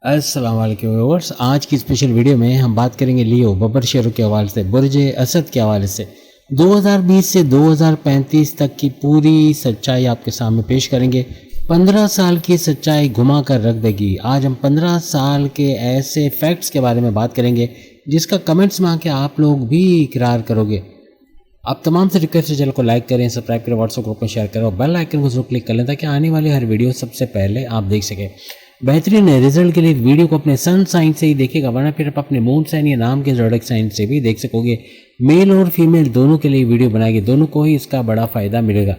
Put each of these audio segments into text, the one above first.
अस्सलाम वालेकुम व्यूअर्स। आज की स्पेशल वीडियो में हम बात करेंगे लियो बब्बर शेरों के हवाले से, बुर्ज असद के हवाले से 2020 से 2035 तक की पूरी सच्चाई आपके सामने पेश करेंगे। 15 साल की सच्चाई घुमा कर रख देगी। आज हम 15 साल के ऐसे फैक्ट्स के बारे में बात करेंगे जिसका कमेंट्स में आके आप लोग भी इकरार करोगे। आप तमाम से रिक्वेस्ट है, चैनल को लाइक करें, सब्सक्राइब करें, व्हाट्सएप ग्रुप में शेयर करें और बेल आइकन को जरूर क्लिक कर लें ताकि आने वाली हर वीडियो सबसे पहले आप देख सकें। बेहतरीन रिजल्ट के लिए वीडियो को अपने सन साइन से ही देखेगा, वरना फिर आप अपने मून साइन या नाम के ज़ोडिएक साइन से भी देख सकोगे। मेल और फीमेल दोनों के लिए वीडियो बनाएगी, दोनों को ही इसका बड़ा फ़ायदा मिलेगा।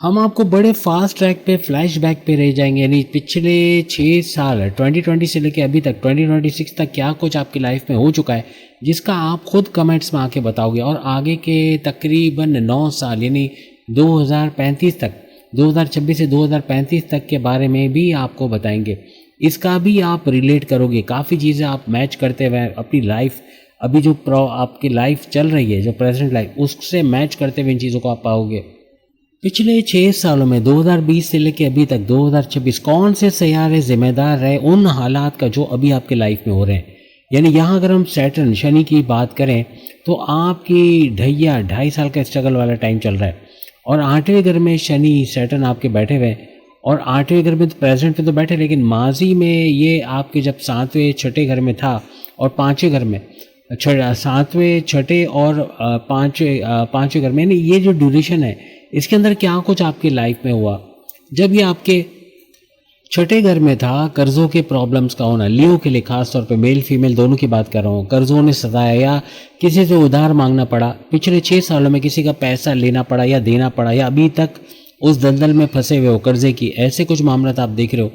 हम आपको बड़े फास्ट ट्रैक पे फ्लैशबैक पे रह जाएंगे, यानी पिछले 6 साल 2020 से लेकर अभी तक 2026 तक क्या कुछ आपकी लाइफ में हो चुका है जिसका आप खुद कमेंट्स में आके बताओगे। और आगे के तकरीबन 9 साल यानी 2035 तक, 2026 से 2035 तक के बारे में भी आपको बताएंगे। इसका भी आप रिलेट करोगे, काफ़ी चीज़ें आप मैच करते हुए अपनी लाइफ, अभी जो आपकी लाइफ चल रही है, जो प्रेजेंट लाइफ, उससे मैच करते हुए इन चीज़ों को आप पाओगे। पिछले 6 सालों में 2020 से लेकर अभी तक 2026 कौन से सैयारे जिम्मेदार रहे उन हालात का जो अभी आपके लाइफ में हो रहे हैं। यानी यहाँ अगर हम सैटर्न शनि की बात करें तो आपकी ढैया 2.5 साल का स्ट्रगल वाला टाइम चल रहा है और 8वें घर में शनि सैटर्न आपके बैठे हुए हैं। और 8वें घर में तो प्रेजेंट में तो बैठे, लेकिन माजी में ये आपके जब 7वें छठे घर में था और 5वें घर में, 7वें छठे और 5वें घर में, यानी ये जो ड्यूरेशन है इसके अंदर क्या कुछ आपकी लाइफ में हुआ। जब ये आपके छठे घर में था, कर्जों के प्रॉब्लम्स का होना, लियो के लिए खास तौर पे मेल फीमेल दोनों की बात कर रहा हूँ, कर्जों ने सताया या किसी से उधार मांगना पड़ा, पिछले 6 सालों में किसी का पैसा लेना पड़ा या देना पड़ा, या अभी तक उस दलदल में फंसे हुए हो कर्जे की, ऐसे कुछ मामला आप देख रहे हो।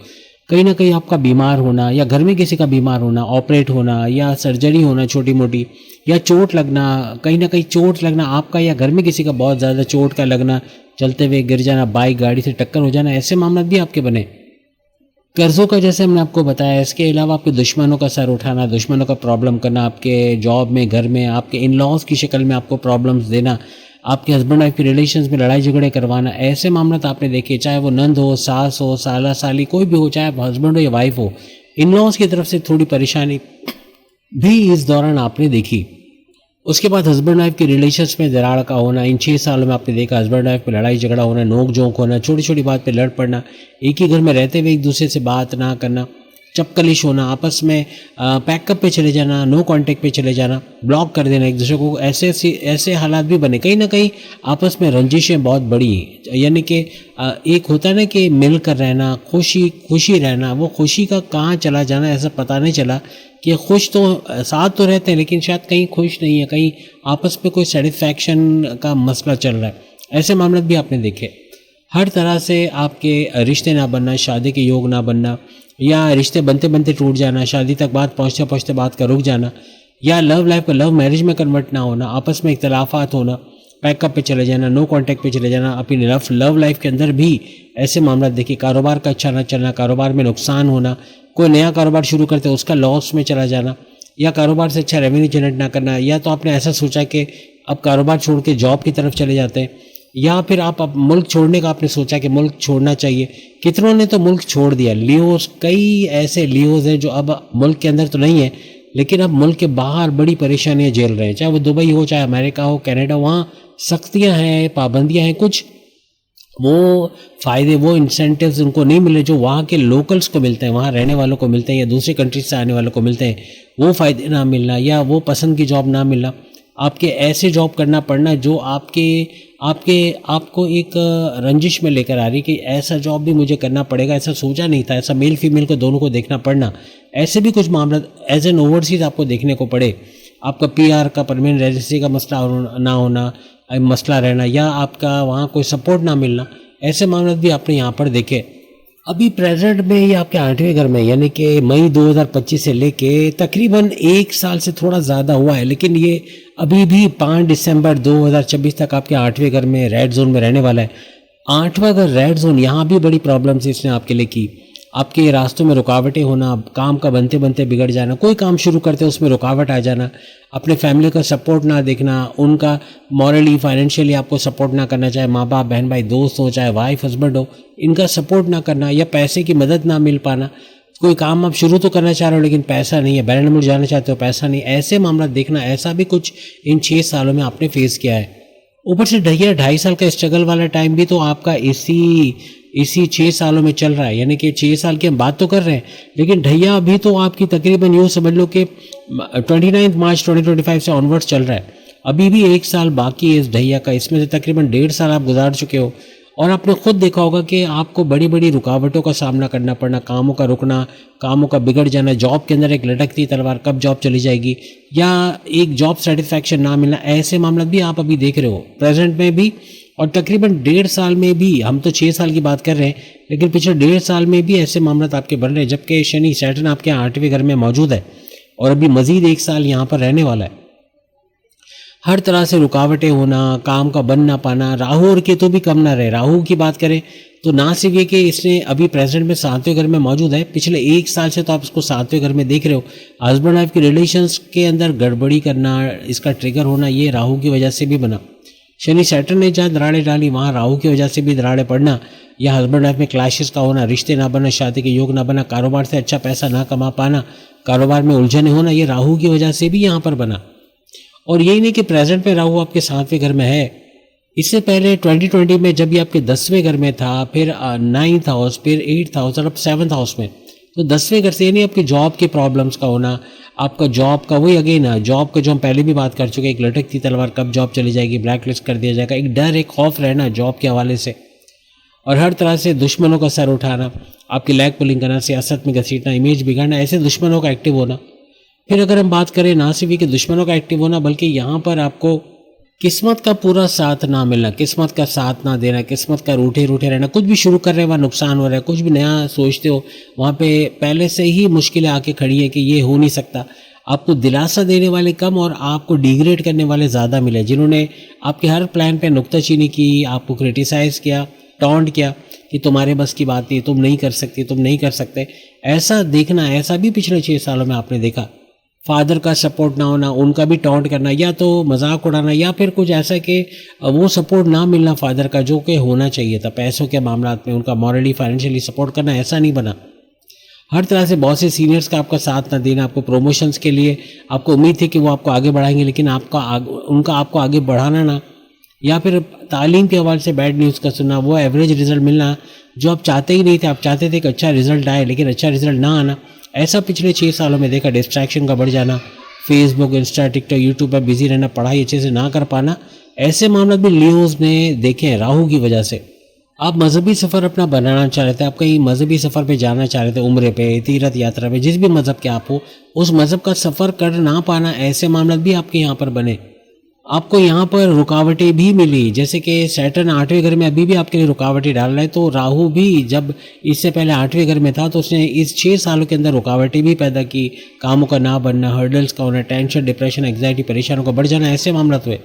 कहीं ना कहीं आपका बीमार होना या घर में किसी का बीमार होना, ऑपरेट होना या सर्जरी होना छोटी मोटी, या चोट लगना, कहीं ना कहीं चोट लगना आपका या घर में किसी का बहुत ज़्यादा चोट का लगना, चलते हुए गिर जाना, बाइक गाड़ी से टक्कर हो जाना, ऐसे मामला भी आपके बने। कर्जों का जैसे हमने आपको बताया, इसके अलावा आपके दुश्मनों का सर उठाना, दुश्मनों का प्रॉब्लम करना, आपके जॉब में, घर में, आपके इन लॉज की शक्ल में आपको प्रॉब्लम्स देना, आपके हस्बैंड वाइफ के रिलेशंस में लड़ाई झगड़े करवाना, ऐसे मामला तो आपने देखे, चाहे वो नंद हो, सास हो, साला साली कोई भी हो, चाहे हस्बैंड हो या वाइफ हो, इन लॉज की तरफ से थोड़ी परेशानी भी इस दौरान आपने देखी। उसके बाद हस्बैंड वाइफ के रिलेशंस में दरार का होना, इन 6 सालों में आपने देखा हस्बैंड वाइफ में लड़ाई झगड़ा होना, नोक झोंक होना, छोटी छोटी बात पे लड़ पड़ना, एक ही घर में रहते हुए एक दूसरे से बात ना करना, चपकलिश होना, आपस में पैकअप पे चले जाना, नो कांटेक्ट पे चले जाना, ब्लॉक कर देना एक दूसरे को, ऐसे हालात भी बने। कहीं ना कहीं आपस में रंजिशें बहुत बड़ी, यानी कि एक होता है ना कि मिल कर रहना, खुशी खुशी रहना, वो खुशी का कहाँ चला जाना ऐसा पता नहीं चला कि खुश तो साथ तो रहते हैं लेकिन शायद कहीं खुश नहीं है, कहीं आपस में कोई सेटिस्फैक्शन का मसला चल रहा है, ऐसे मामले भी आपने देखे। हर तरह से आपके रिश्ते ना बनना, शादी के योग ना बनना, या रिश्ते बनते बनते टूट जाना, शादी तक बात पहुँचते पहुँचते बात का रुक जाना, या लव लाइफ का लव मैरिज में कन्वर्ट ना होना, आपस में इख्तलाफात होना, पैकअप पे चले जाना, नो कांटेक्ट पे चले जाना, अपनी लव लाइफ के अंदर भी ऐसे मामला देखिए। कारोबार का अच्छा ना चलना, कारोबार में नुकसान होना, कोई नया कारोबार शुरू करते उसका लॉस में चला जाना, या कारोबार से अच्छा रेवेन्यू जनरेट ना करना, या तो आपने ऐसा सोचा कि अब कारोबार छोड़ के जॉब की तरफ चले जाते हैं, या फिर आप अब मुल्क छोड़ने का आपने सोचा कि मुल्क छोड़ना चाहिए। कितनों ने तो मुल्क छोड़ दिया। लियोज, कई ऐसे लियोज हैं जो अब मुल्क के अंदर तो नहीं है लेकिन अब मुल्क के बाहर बड़ी परेशानियां झेल रहे हैं, चाहे वो दुबई हो, चाहे अमेरिका हो, कनाडा, वहाँ सख्तियाँ हैं, पाबंदियाँ हैं, कुछ वो फ़ायदे, वो इंसेंटिव्स उनको नहीं मिले जो वहाँ के लोकल्स को मिलते हैं, वहाँ रहने वालों को मिलते हैं या दूसरे कंट्रीज से आने वालों को मिलते हैं, वो फ़ायदे ना मिलना, या वो पसंद की जॉब ना मिलना, आपके ऐसे जॉब करना पड़ना जो आपको एक रंजिश में लेकर आ रही कि ऐसा जॉब भी मुझे करना पड़ेगा, ऐसा सोचा नहीं था, ऐसा मेल फीमेल को दोनों को देखना पड़ना, ऐसे भी कुछ मामला एज एन ओवरसीज आपको देखने को पड़े। आपका PR का परमानेंट रेजिडेंसी का मसला ना होना, मसला रहना, या आपका वहाँ कोई सपोर्ट ना मिलना, ऐसे मामले भी आपने यहाँ पर देखे। अभी प्रेजेंट में ये आपके 8वें घर में, यानी कि मई 2025 से लेके तकरीबन 1 साल से थोड़ा ज़्यादा हुआ है, लेकिन ये अभी भी 5 दिसंबर 2026 तक आपके 8वें घर में रेड जोन में रहने वाला है। 8वां घर रेड जोन, यहाँ भी बड़ी प्रॉब्लम्स इसने आपके लिए की। आपके रास्तों में रुकावटें होना, काम का बनते बनते बिगड़ जाना, कोई काम शुरू करते उसमें रुकावट आ जाना, अपने फैमिली का सपोर्ट ना देखना, उनका मॉरली फाइनेंशियली आपको सपोर्ट ना करना, चाहे माँ बाप बहन भाई दोस्त हो, चाहे वाइफ हस्बैंड हो, इनका सपोर्ट ना करना, या पैसे की मदद ना मिल पाना, कोई काम आप शुरू तो करना चाह रहे हो लेकिन पैसा नहीं है, बैरन मुड़ जाना चाहते हो, पैसा नहीं, ऐसे मामला देखना, ऐसा भी कुछ इन 6 सालों में आपने फेस किया है। ऊपर से भैया 2.5 साल का स्ट्रगल वाला टाइम भी तो आपका इसी 6 सालों में चल रहा है, यानी कि 6 साल की हम बात तो कर रहे हैं लेकिन ढैया अभी तो आपकी तकरीबन यूँ समझ लो कि 29 मार्च 2025 से ऑनवर्ड्स चल रहा है। अभी भी 1 साल बाकी है इस ढैया का, इसमें से तकरीबन 1.5 साल आप गुजार चुके हो और आपने खुद देखा होगा कि आपको बड़ी बड़ी रुकावटों का सामना करना पड़ना, कामों का रुकना, कामों का बिगड़ जाना, जॉब के अंदर एक लटकती तलवार, कब जॉब चली जाएगी, या एक जॉब सेटिस्फैक्शन ना मिलना, ऐसे मामला भी आप अभी देख रहे हो प्रेजेंट में भी। और तकरीबन 1.5 साल में भी, हम तो 6 साल की बात कर रहे हैं लेकिन पिछले 1.5 साल में भी ऐसे मामला आपके बन रहे हैं, जबकि शनि सैटर्न आपके 8वें घर में मौजूद है और अभी मजीद 1 साल यहाँ पर रहने वाला है। हर तरह से रुकावटें होना, काम का बन ना पाना, राहु और केतु भी कम ना रहे। राहु की बात करें तो ना सिर्फ ये कि इसने अभी प्रेजेंट में 7वें घर में मौजूद है, पिछले 1 साल से तो आप इसको 7वें घर में देख रहे हो। हस्बैंड वाइफ के रिलेशंस के अंदर गड़बड़ी करना, इसका ट्रिगर होना, ये राहु की वजह से भी बना। शनि सैटर्न ने जहाँ दरारें डाली वहाँ राहु की वजह से भी दरारें पड़ना, या हस्बैंड वाइफ में क्लैशेस का होना, रिश्ते ना बना, शादी के योग ना बना, कारोबार से अच्छा पैसा ना कमा पाना, कारोबार में उलझने होना, ये राहु की वजह से भी यहाँ पर बना। और यही नहीं कि प्रेजेंट में राहु आपके 7वें घर में है, इससे पहले 2020 में जब ये आपके 10वें घर में था, फिर 9th हाउस, फिर 8th हाउस और अब 7th हाउस में, तो 10वें घर से यानी आपकी जॉब के प्रॉब्लम्स का होना, आपका जॉब का वही अगेन जॉब का जो हम पहले भी बात कर चुके हैं, एक लटकती तलवार, कब जॉब चली जाएगी, ब्लैक लिस्ट कर दिया जाएगा, एक डर, एक खौफ रहना जॉब के हवाले से, और हर तरह से दुश्मनों का सर उठाना, आपकी लैग पुलिंग करना, सियासत में घसीटना, इमेज बिगाड़ना, ऐसे दुश्मनों का एक्टिव होना। फिर अगर हम बात करें ना सिर्फ कि दुश्मनों का एक्टिव होना, बल्कि यहाँ पर आपको किस्मत का पूरा साथ ना मिलना, किस्मत का साथ ना देना, किस्मत का रूठे रूठे रहना, कुछ भी शुरू कर रहे हैं वहाँ नुकसान हो रहा है, कुछ भी नया सोचते हो वहाँ पे पहले से ही मुश्किलें आके खड़ी है कि ये हो नहीं सकता। आपको दिलासा देने वाले कम और आपको डिग्रेड करने वाले ज़्यादा मिले, जिन्होंने आपके हर प्लान पे नुक्ताचीनी की, आपको क्रिटिसाइज़ किया, टॉन्ट किया कि तुम्हारे बस की बात नहीं, तुम नहीं कर सकती, तुम नहीं कर सकते। ऐसा देखना, ऐसा भी पिछले 6 सालों में आपने देखा। फादर का सपोर्ट ना होना, उनका भी टॉन्ट करना, या तो मजाक उड़ाना, या फिर कुछ ऐसा कि वो सपोर्ट ना मिलना फादर का जो कि होना चाहिए था पैसों के मामला में, उनका मॉरली फाइनेंशियली सपोर्ट करना, ऐसा नहीं बना। हर तरह से बहुत से सीनियर्स का आपका साथ ना देना, आपको प्रमोशंस के लिए आपको उम्मीद थी कि वो आपको आगे बढ़ाएंगे लेकिन उनका आपको आगे बढ़ाना ना, या फिर तालीम के हवाले से बैड न्यूज़ का सुनना, वो एवरेज रिजल्ट मिलना जो आप चाहते ही नहीं थे। आप चाहते थे कि अच्छा रिजल्ट आए लेकिन अच्छा रिजल्ट ना आना, ऐसा पिछले 6 सालों में देखा। डिस्ट्रैक्शन का बढ़ जाना, फेसबुक, इंस्टा, टिकटॉक, यूट्यूब पर बिजी रहना, पढ़ाई अच्छे से ना कर पाना, ऐसे मामले भी लियोज ने देखे हैं राहु की वजह से। आप मजहबी सफ़र अपना बनाना चाह रहे थे, आप कहीं मजहबी सफ़र पे जाना चाह रहे थे, उम्रे पे, तीर्थ यात्रा पे, जिस भी मज़हब के आप हो, उस मज़हब का सफ़र कर ना पाना, ऐसे मामले भी आपके यहाँ पर बने। आपको यहाँ पर रुकावटें भी मिली, जैसे कि सैटर्न 8वें घर में अभी भी आपके लिए रुकावटें डाल रहा है, तो राहु भी जब इससे पहले 8वें घर में था तो उसने इस 6 सालों के अंदर रुकावटें भी पैदा की, कामों का ना बनना, हर्डल्स का होना, टेंशन, डिप्रेशन, एंग्जाइटी, परेशानों का बढ़ जाना, ऐसे मामला हुए।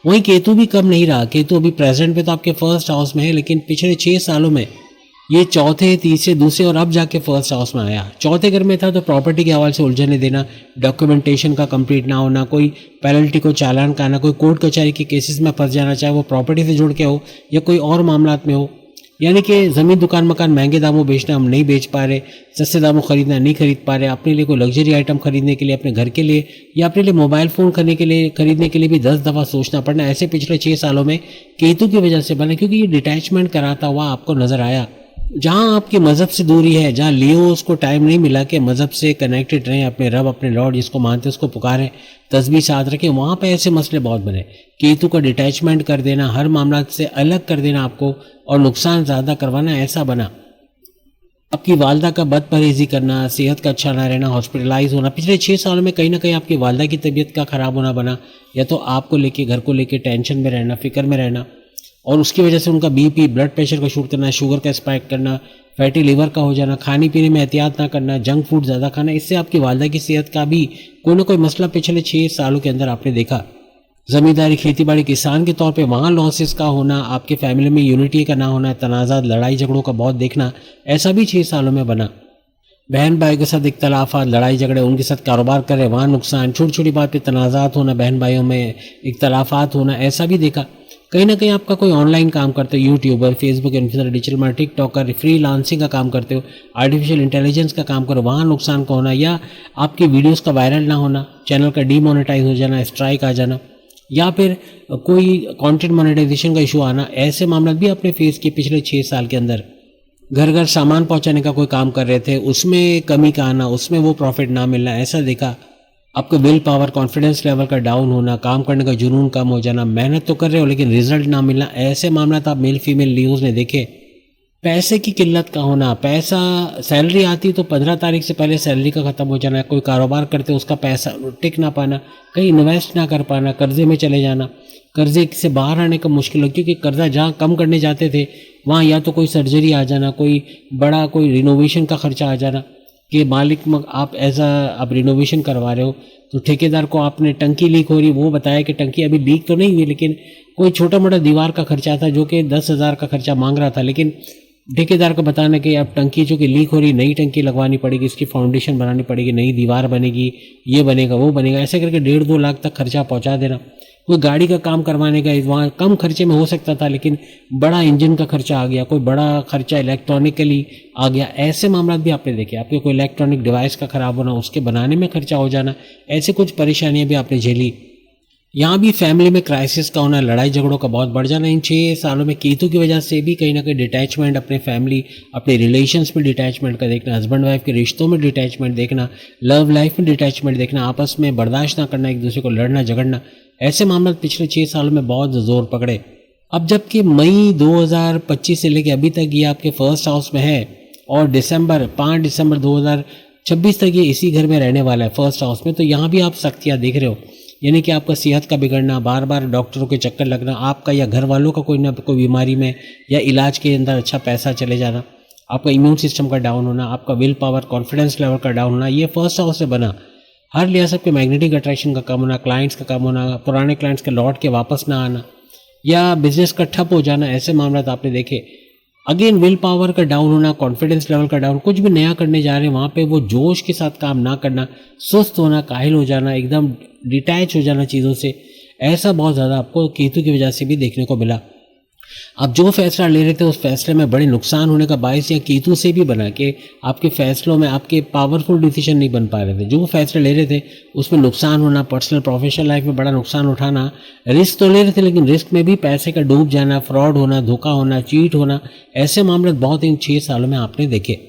वहीं केतु भी कम नहीं रहा। केतु अभी प्रेजेंट में तो आपके फर्स्ट हाउस में है, लेकिन पिछले 6 सालों में ये चौथे, तीसरे, दूसरे और अब जाके फर्स्ट हाउस में आया। चौथे घर में था तो प्रॉपर्टी के हवाले से उलझने देना, डॉक्यूमेंटेशन का कंप्लीट ना होना, कोई पेनल्टी को चालान का आना, कोई कोर्ट कचहरी के केसेस में फंस जाना, चाहे वो प्रॉपर्टी से जुड़ के हो या कोई और मामलात में हो। यानी कि ज़मीन, दुकान, मकान महंगे दामों बेचना हम नहीं बेच पा रहे, सस्ते दामों खरीदना नहीं खरीद पा रहे, अपने लिए कोई लग्जरी आइटम खरीदने के लिए, अपने घर के लिए या अपने लिए मोबाइल फ़ोन खरीदने के लिए भी 10 दफ़ा सोचना पड़ना, ऐसे पिछले 6 सालों में केतु की वजह से बना, क्योंकि ये डिटैचमेंट कराता हुआ आपको नज़र आया। जहाँ आपकी मज़हब से दूरी है, जहाँ लियो उसको टाइम नहीं मिला कि मज़हब से कनेक्टेड रहें, अपने रब, अपने लॉर्ड जिसको मानते हैं उसको पुकारें, तस्बीह साथ रखें, वहाँ पे ऐसे मसले बहुत बने। केतु का डिटैचमेंट कर देना, हर मामला से अलग कर देना आपको और नुकसान ज़्यादा करवाना, ऐसा बना। आपकी वालदा का बद परहेज़ी करना, सेहत का अच्छा ना रहना, हॉस्पिटलाइज होना, पिछले 6 सालों में कहीं ना कहीं आपकी वालदा की तबीयत का ख़राब होना बना, या तो आपको लेके, घर को लेके टेंशन में रहना, फिक्र में रहना, और उसकी वजह से उनका बीपी, ब्लड प्रेशर का शूट करना, शुगर का स्पाइक करना, फैटी लिवर का हो जाना, खाने पीने में एहतियात ना करना, जंक फूड ज़्यादा खाना, इससे आपकी वालदा की सेहत का भी कोई ना कोई मसला पिछले 6 सालों के अंदर आपने देखा। ज़मींदारी, खेती बाड़ी, किसान के तौर पे वहाँ लॉसेस का होना, आपके फैमिली में यूनिटी का ना होना, तनाज़ात, लड़ाई झगड़ों का बहुत देखना, ऐसा भी 6 सालों में बना। बहन भाई के साथ इख्तलाफात, लड़ाई झगड़े, उनके साथ कारोबार कर रहे, वहाँ नुकसान, छोटी छोटी बात पे तनाज़ात होना, बहन भाइयों में इख्तलाफात होना, ऐसा भी देखा। कहीं ना कहीं आपका कोई ऑनलाइन काम करते हो, YouTuber, Facebook influencer, digital marketing, TikToker, freelancing का काम करते हो, आर्टिफिशियल इंटेलिजेंस का काम करो, वहाँ नुकसान का होना, या आपकी वीडियोस का वायरल ना होना, चैनल का डीमोनेटाइज हो जाना, स्ट्राइक आ जाना, या फिर कोई कंटेंट मोनेटाइजेशन का इशू आना, ऐसे मामला भी आपने फेस किए पिछले 6 साल के अंदर। घर घर सामान पहुंचाने का कोई काम कर रहे थे, उसमें कमी का आना, उसमें वो प्रॉफिट ना मिलना, ऐसा देखा। आपका विल पावर, कॉन्फिडेंस लेवल का डाउन होना, काम करने का जुनून कम हो जाना, मेहनत तो कर रहे हो लेकिन रिजल्ट ना मिलना, ऐसे मामला तो आप मेल फीमेल लीव्स ने देखे। पैसे की किल्लत का होना, पैसा सैलरी आती तो 15 तारीख से पहले सैलरी का ख़त्म हो जाना, कोई कारोबार करते उसका पैसा टिक ना पाना, कहीं इन्वेस्ट ना कर पाना, कर्जे में चले जाना, कर्जे से बाहर आने का मुश्किल हो, क्योंकि कर्जा जहाँ कम करने जाते थे वहाँ या तो कोई सर्जरी आ जाना, कोई बड़ा कोई रिनोवेशन का खर्चा आ जाना, कि मालिक आप आप रिनोवेशन करवा रहे हो तो ठेकेदार को आपने टंकी लीक हो रही, वो बताया कि टंकी अभी लीक तो नहीं हुई, लेकिन कोई छोटा मोटा दीवार का खर्चा था जो कि 10,000 का खर्चा मांग रहा था, लेकिन ठेकेदार को बताना कि अब टंकी जो कि लीक हो रही, नई टंकी लगवानी पड़ेगी, इसकी फाउंडेशन बनानी पड़ेगी, नई दीवार बनेगी, ये बनेगा वो बनेगा, ऐसे करके 1.5-2 लाख तक खर्चा पहुंचा देना। कोई गाड़ी का काम करवाने का वहाँ कम खर्चे में हो सकता था, लेकिन बड़ा इंजन का खर्चा आ गया, कोई बड़ा खर्चा इलेक्ट्रॉनिकली आ गया, ऐसे मामला भी आपने देखे। आपके कोई इलेक्ट्रॉनिक डिवाइस का खराब होना, उसके बनाने में खर्चा हो जाना, ऐसे कुछ परेशानियां भी आपने झेली। यहाँ भी फैमिली में क्राइसिस का होना, लड़ाई झगड़ों का बहुत बढ़ जाना। इन 6 सालों में केतु की वजह से भी कहीं ना कहीं डिटैचमेंट, अपने फैमिली, अपने रिलेशंस में डिटैचमेंट का देखना, हस्बैंड वाइफ के रिश्तों में डिटैचमेंट देखना, लव लाइफ में डिटैचमेंट देखना, आपस में बर्दाश्त ना करना, एक दूसरे को लड़ना झगड़ना, ऐसे मामले पिछले 6 सालों में बहुत जोर पकड़े। अब जबकि मई 2025 से लेकर अभी तक ये आपके फर्स्ट हाउस में है, और 5 दिसंबर 2026 तक ये इसी घर में रहने वाला है फर्स्ट हाउस में, तो यहाँ भी आप सख्तियाँ देख रहे हो, यानी कि आपका सेहत का बिगड़ना, बार बार डॉक्टरों के चक्कर लगना, आपका या घर वालों का कोई ना कोई बीमारी में या इलाज के अंदर अच्छा पैसा चले जाना, आपका इम्यून सिस्टम का डाउन होना, आपका विल पावर, कॉन्फिडेंस लेवल का डाउन होना, ये फर्स्ट हाउस से बना। हर लिहाज सबके मैग्नेटिक अट्रैक्शन का कम होना, क्लाइंट्स का कम होना, पुराने क्लाइंट्स के लौट के वापस ना आना, या बिजनेस का ठप हो जाना, ऐसे मामला तो आपने देखे। अगेन विल पावर का डाउन होना, कॉन्फिडेंस लेवल का डाउन, कुछ भी नया करने जा रहे हैं वहाँ पे वो जोश के साथ काम ना करना, सुस्त होना, काहिल हो जाना, एकदम डिटैच हो जाना चीज़ों से, ऐसा बहुत ज़्यादा आपको केतु की वजह से भी देखने को मिला। आप जो फैसला ले रहे थे उस फैसले में बड़े नुकसान होने का बायस या केतु से भी बना कि आपके फैसलों में आपके पावरफुल डिसीजन नहीं बन पा रहे थे, जो फैसले ले रहे थे उसमें नुकसान होना, पर्सनल प्रोफेशनल लाइफ में बड़ा नुकसान उठाना, रिस्क तो ले रहे थे लेकिन रिस्क में भी पैसे का डूब जाना, फ्रॉड होना, धोखा होना, चीट होना, ऐसे मामले बहुत इन 6 सालों में आपने देखे।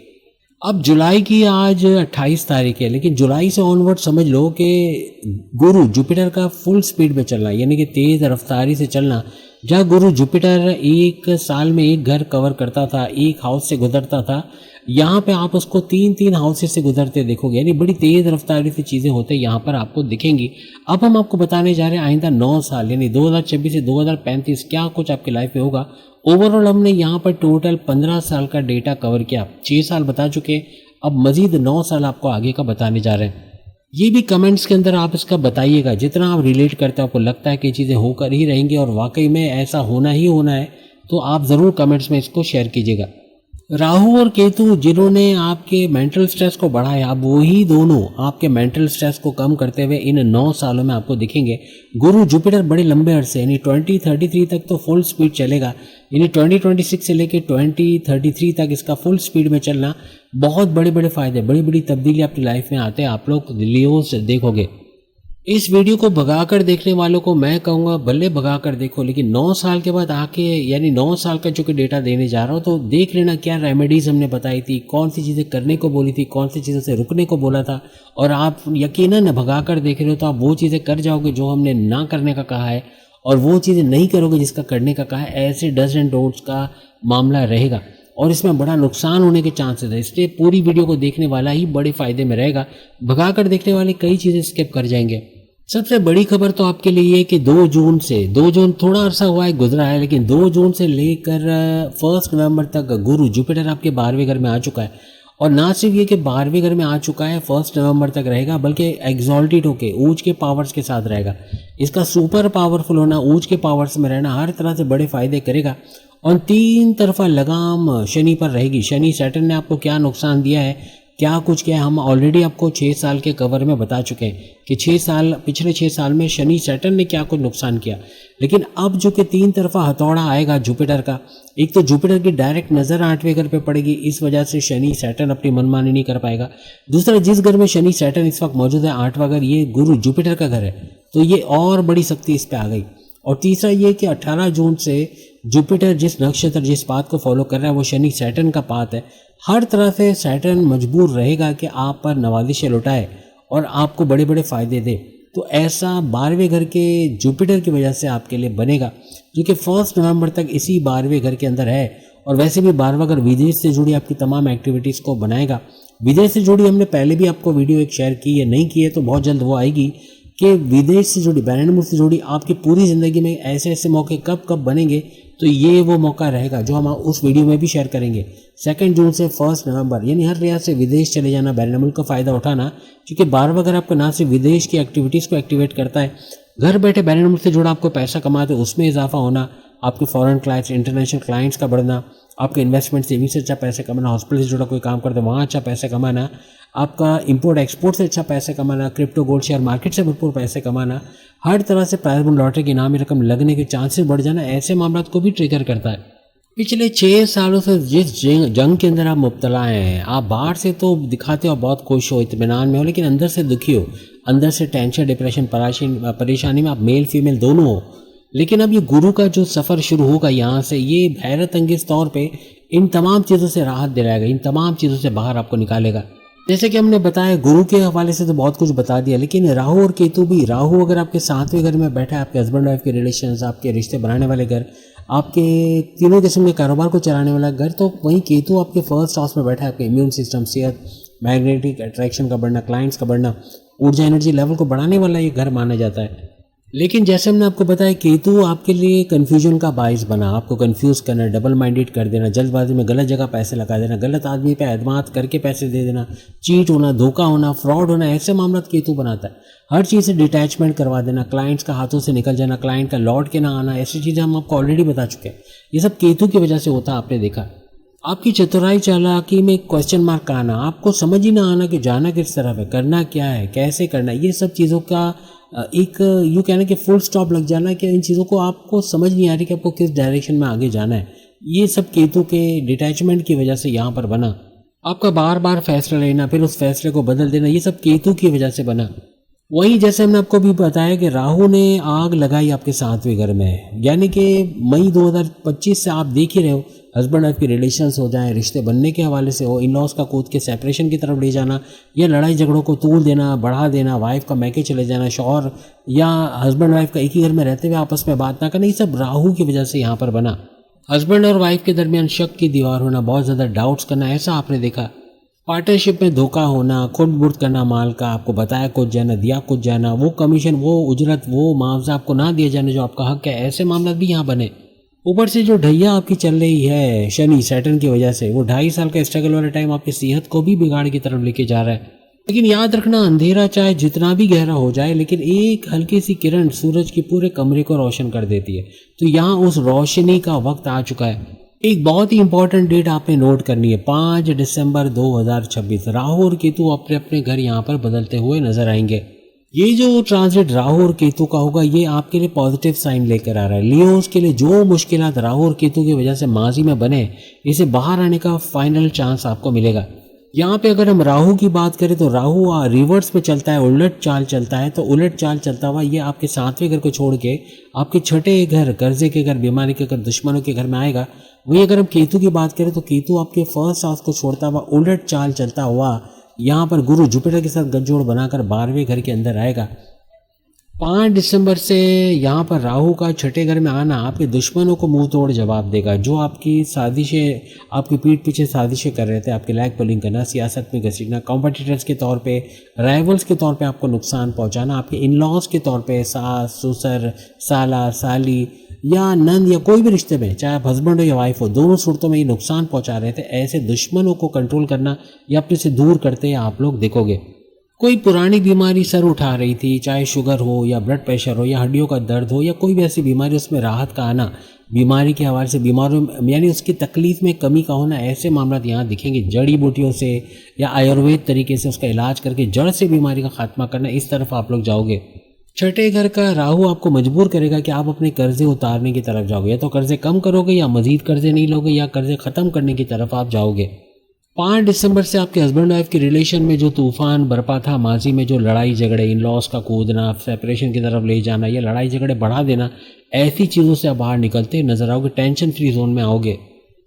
अब जुलाई की आज 28 तारीख है, लेकिन जुलाई से ऑनवर्ड समझ लो कि गुरु जुपिटर का फुल स्पीड में चलना, यानी कि तेज रफ्तारी से चलना। जहाँ गुरु जुपिटर एक साल में एक घर कवर करता था, एक हाउस से गुजरता था, यहाँ पे आप उसको 3-3 हाउसेस से गुजरते देखोगे, यानी बड़ी तेज रफ्तारी से चीज़ें होते यहाँ पर आपको दिखेंगी। अब हम आपको बताने जा रहे हैं आइंदा 9 साल यानी 2026 से 2035 क्या कुछ आपकी लाइफ में होगा। ओवरऑल हमने यहाँ पर टोटल 15 साल का डेटा कवर किया, 6 साल बता चुके, अब मजीद 9 साल आपको आगे का बताने जा रहे हैं। ये भी कमेंट्स के अंदर आप इसका बताइएगा, जितना आप रिलेट करते हो, आपको लगता है कि चीज़ें होकर ही रहेंगी और वाकई में ऐसा होना ही होना है, तो आप ज़रूर कमेंट्स में इसको शेयर कीजिएगा। राहु और केतु जिन्होंने आपके मेंटल स्ट्रेस को बढ़ाया, अब वही दोनों आपके मेंटल स्ट्रेस को कम करते हुए इन 9 सालों में आपको दिखेंगे। गुरु जुपिटर बड़े लंबे अरसे यानी 2033 तक तो फुल स्पीड चलेगा, यानी 2026 से लेकर 2033 तक इसका फुल स्पीड में चलना, बहुत बड़े बड़े फायदे, बड़ी बड़ी तब्दीली आपकी लाइफ में आते हैं, आप लोग लियोस देखोगे। इस वीडियो को भगाकर देखने वालों को मैं कहूँगा भले भगाकर देखो, लेकिन 9 साल के बाद आके, यानी 9 साल का जो कि डेटा देने जा रहा हूँ, तो देख लेना क्या रेमेडीज हमने बताई थी, कौन सी चीज़ें करने को बोली थी, कौन सी चीज़ों से रुकने को बोला था, और आप यकीनन भगाकर देख रहे हो तो आप वो चीज़ें कर जाओगे जो हमने ना करने का कहा है, और वो चीज़ें नहीं करोगे जिसका करने का कहा है। ऐसे डज एंड डोंट्स का मामला रहेगा और इसमें बड़ा नुकसान होने के चांसेस है, इसलिए पूरी वीडियो को देखने वाला ही बड़े फायदे में रहेगा, भगाकर देखने वाले कई चीज़ें स्किप कर जाएंगे। सबसे बड़ी खबर तो आपके लिए ये कि 2 जून थोड़ा अरसा हुआ है, गुजरा है, लेकिन 2 जून से लेकर 1 नवंबर तक गुरु जुपिटर आपके 12वें घर में आ चुका है, और ना सिर्फ ये कि 12वें घर में आ चुका है, 1 नवंबर तक रहेगा, बल्कि एग्जॉल्टेड होके ऊंच के पावर्स के साथ रहेगा। इसका सुपर पावरफुल होना, ऊंच के पावर्स में रहना हर तरह से बड़े फायदे करेगा, और 3 तरफा लगाम शनि पर रहेगी। शनि सैटर्न ने आपको क्या नुकसान दिया है, क्या कुछ क्या है, हम ऑलरेडी आपको 6 साल के कवर में बता चुके हैं कि पिछले 6 साल में शनि सैटर्न ने क्या कुछ नुकसान किया। लेकिन अब जो कि 3 तरफा हथौड़ा आएगा जुपिटर का, एक तो जुपिटर की डायरेक्ट नज़र 8वें घर पे पड़ेगी, इस वजह से शनि सैटर्न अपनी मनमानी नहीं कर पाएगा। दूसरा, जिस घर में शनि सैटर्न इस वक्त मौजूद है 8वां घर, ये गुरु जुपिटर का घर है, तो ये और बड़ी शक्ति इस पर आ गई। और तीसरा ये कि 18 जून से जुपिटर जिस नक्षत्र जिस पाथ को फॉलो कर रहा है वो शनि सैटर्न का पाथ है। हर तरह से सैटर्न मजबूर रहेगा कि आप पर नवाजिशें लुटाए और आपको बड़े बड़े फ़ायदे दे। तो ऐसा 12वें घर के जुपिटर की वजह से आपके लिए बनेगा, जो कि 1 नवंबर तक इसी 12वें घर के अंदर है। और वैसे भी 12वां घर विदेश से जुड़ी आपकी तमाम एक्टिविटीज़ को बनाएगा। विदेश से जुड़ी हमने पहले भी आपको वीडियो एक शेयर की है, नहीं की है तो बहुत जल्द वो आएगी, कि विदेश से जुड़ी, बैरन मुल्क से जुड़ी आपकी पूरी ज़िंदगी में ऐसे ऐसे मौके कब कब बनेंगे, तो ये वो मौका रहेगा जो हम उस वीडियो में भी शेयर करेंगे। 2 जून से 1 नवंबर, यानी हर रियासत से विदेश चले जाना, बैरन मुल्क का फ़ायदा उठाना, क्योंकि 12वां घर आपका ना सिर्फ विदेश की एक्टिविटीज़ को एक्टिवेट करता है, घर बैठे बैरन मुल्क से जुड़ा आपको पैसा कमाते उसमें इजाफा होना, आपके फॉरेन क्लाइंट्स, इंटरनेशनल क्लाइंट्स का बढ़ना, आपके इन्वेस्टमेंट सेविंग से अच्छा पैसे कमाना, हॉस्पिटल से जुड़ा कोई काम करते वहाँ अच्छा पैसे कमाना, आपका इंपोर्ट एक्सपोर्ट से अच्छा पैसे कमाना, क्रिप्टो गोल्ड शेयर मार्केट से भरपूर पैसे कमाना, हर तरह से प्राइज बॉन्ड लॉटरी की इनामी रकम लगने के चांसेस बढ़ जाना, ऐसे मामलों को भी ट्रिगर करता है। पिछले 6 सालों से जिस जंग के अंदर आप मुब्तला हैं, आप बाहर से तो दिखाते हो बहुत खुश हो, इत्मीनान में हो, लेकिन अंदर से दुखी हो, अंदर से टेंशन, डिप्रेशन, परेशानी में आप मेल फीमेल दोनों हो। लेकिन अब ये गुरु का जो सफ़र शुरू होगा यहाँ से, ये हैरत अंगेज तौर पे इन तमाम चीज़ों से राहत दिलाएगा, इन तमाम चीज़ों से बाहर आपको निकालेगा। जैसे कि हमने बताया, गुरु के हवाले से तो बहुत कुछ बता दिया, लेकिन राहु और केतु भी, राहु अगर आपके 7वें घर में बैठा है, आपके हस्बैंड वाइफ के रिलेशंस, आपके रिश्ते बनाने वाले घर, आपके तीनों किस्म के कारोबार को चलाने वाला घर, तो वहीं केतु आपके 1st हाउस में बैठा है, आपके इम्यून सिस्टम, सेहत, मैग्नेटिक अट्रैक्शन का बढ़ना, क्लाइंट्स का बढ़ना, ऊर्जा एनर्जी लेवल को बढ़ाने वाला ये घर माना जाता है। लेकिन जैसे हमने आपको बताया, केतु आपके लिए कन्फ्यूजन का बाइस बना, आपको कंफ्यूज करना, डबल माइंडेड कर देना, जल्दबाजी में गलत जगह पैसे लगा देना, गलत आदमी पे एतमाद करके पैसे दे देना, चीट होना, धोखा होना, फ्रॉड होना, ऐसे मामला केतु बनाता है। हर चीज़ से डिटैचमेंट करवा देना, क्लाइंट्स का हाथों से निकल जाना, क्लाइंट का लौट के ना आना, ऐसी चीज़ें हम आपको ऑलरेडी बता चुके हैं। ये सब केतु की वजह से होता, आपने देखा। आपकी चतुराई चालाकी में क्वेश्चन मार्क का आना, आपको समझ ही ना आना कि जाना किस तरफ है, करना क्या है, कैसे करना है, ये सब चीज़ों का एक यूँ कहना कि फुल स्टॉप लग जाना, कि इन चीज़ों को आपको समझ नहीं आ रही कि आपको किस डायरेक्शन में आगे जाना है। ये सब केतु के डिटैचमेंट की वजह से यहाँ पर बना। आपका बार बार फैसला लेना, फिर उस फैसले को बदल देना, ये सब केतु की वजह से बना। वहीं जैसे हमने आपको भी बताया कि राहु ने आग लगाई आपके 7वें घर में, यानी कि मई 2025 से आप देख ही रहे हो, हस्बैंड वाइफ के रिलेशंस हो जाए, रिश्ते बनने के हवाले से हो, इन लॉज का कूद के सेपरेशन की तरफ ले जाना, या लड़ाई झगड़ों को तूल देना, बढ़ा देना, वाइफ का मैके चले जाना, शौहर या हस्बैंड वाइफ का एक ही घर में रहते हुए आपस में बात ना करना, ये सब राहु की वजह से यहाँ पर बना। हस्बैंड और वाइफ के दरमियान शक की दीवार होना, बहुत ज़्यादा डाउट्स करना, ऐसा आपने देखा। पार्टनरशिप में धोखा होना, खुद बुर्द करना माल का, आपको बताया कुछ जाना, दिया कुछ जाना, वो कमीशन, वो उजरत, वो मुआवजा आपको ना दिया जाना जो आपका हक है, ऐसे मामला भी यहाँ बने। ऊपर से जो ढैया आपकी चल रही है शनि सैटर्न की वजह से, वो 2.5 साल का स्ट्रगल वाला टाइम आपकी सेहत को भी बिगाड़ की तरफ लेके जा रहा है। लेकिन याद रखना, अंधेरा चाहे जितना भी गहरा हो जाए, लेकिन एक हल्की सी किरण सूरज की पूरे कमरे को रोशन कर देती है। तो यहाँ उस रोशनी का वक्त आ चुका है। एक बहुत ही इंपॉर्टेंट डेट आपने नोट करनी है, 5 दिसंबर 2026, राहु और केतु अपने अपने घर यहाँ पर बदलते हुए नजर आएंगे। ये जो ट्रांजिट राहु और केतु का होगा, ये आपके लिए पॉजिटिव साइन लेकर आ रहा है। लियोस के लिए जो मुश्किलात राहु और केतु की वजह से माजी में बने, इसे बाहर आने का फाइनल चांस आपको मिलेगा। यहाँ पे अगर हम राहु की बात करें तो राहु रिवर्स में चलता है, उलट चाल चलता है। तो उलट चाल चलता हुआ ये आपके 7वें घर को छोड़ के आपके 6ठे घर, कर्जे के घर, बीमारी के घर, दुश्मनों के घर में आएगा। वहीं अगर हम केतु की बात करें तो केतु आपके 1st हाउस को छोड़ता हुआ उलट चाल चलता हुआ यहाँ पर गुरु जुपिटर के साथ गठजोड़ बनाकर 12वें घर के अंदर आएगा। 5 दिसंबर से यहाँ पर राहु का 6ठे घर में आना आपके दुश्मनों को मुंह तोड़ जवाब देगा, जो आपकी साजिशें, आपकी पीठ पीछे साजिशें कर रहे थे, आपके लैग पुलिंग करना, सियासत में घसीटना, कॉम्पिटिटर्स के तौर पे, राइवल्स के तौर पे आपको नुकसान पहुँचाना, आपके इन लॉज के तौर पे, सास, ससुर, साला, साली या नंद या कोई भी रिश्ते में, चाहे आप हस्बैंड हो या वाइफ हो, दोनों सूरतों में ये नुकसान पहुँचा रहे थे। ऐसे दुश्मनों को कंट्रोल करना या अपने से दूर करते आप लोग देखोगे। कोई पुरानी बीमारी सर उठा रही थी, चाहे शुगर हो या ब्लड प्रेशर हो या हड्डियों का दर्द हो या कोई भी ऐसी बीमारी, उसमें राहत का आना, बीमारी के हवाले से, बीमारों यानी उसकी तकलीफ में कमी का होना, ऐसे मामला यहाँ दिखेंगे। जड़ी बूटियों से या आयुर्वेद तरीके से उसका इलाज करके जड़ से बीमारी का खात्मा करना, इस तरफ आप लोग जाओगे। छठे घर का राहु आपको मजबूर करेगा कि आप अपने कर्जे उतारने की तरफ जाओगे, या तो कर्जे कम करोगे या मजीद कर्जे नहीं लोगे या कर्जे ख़त्म करने की तरफ आप जाओगे। 5 दिसंबर से आपके हस्बैंड वाइफ के रिलेशन में जो तूफान बरपा था, माजी में जो लड़ाई झगड़े, इन लॉस का कूदना, सेपरेशन की तरफ ले जाना या लड़ाई झगड़े बढ़ा देना, ऐसी चीज़ों से आप बाहर निकलते नजर आओगे, टेंशन फ्री जोन में आओगे।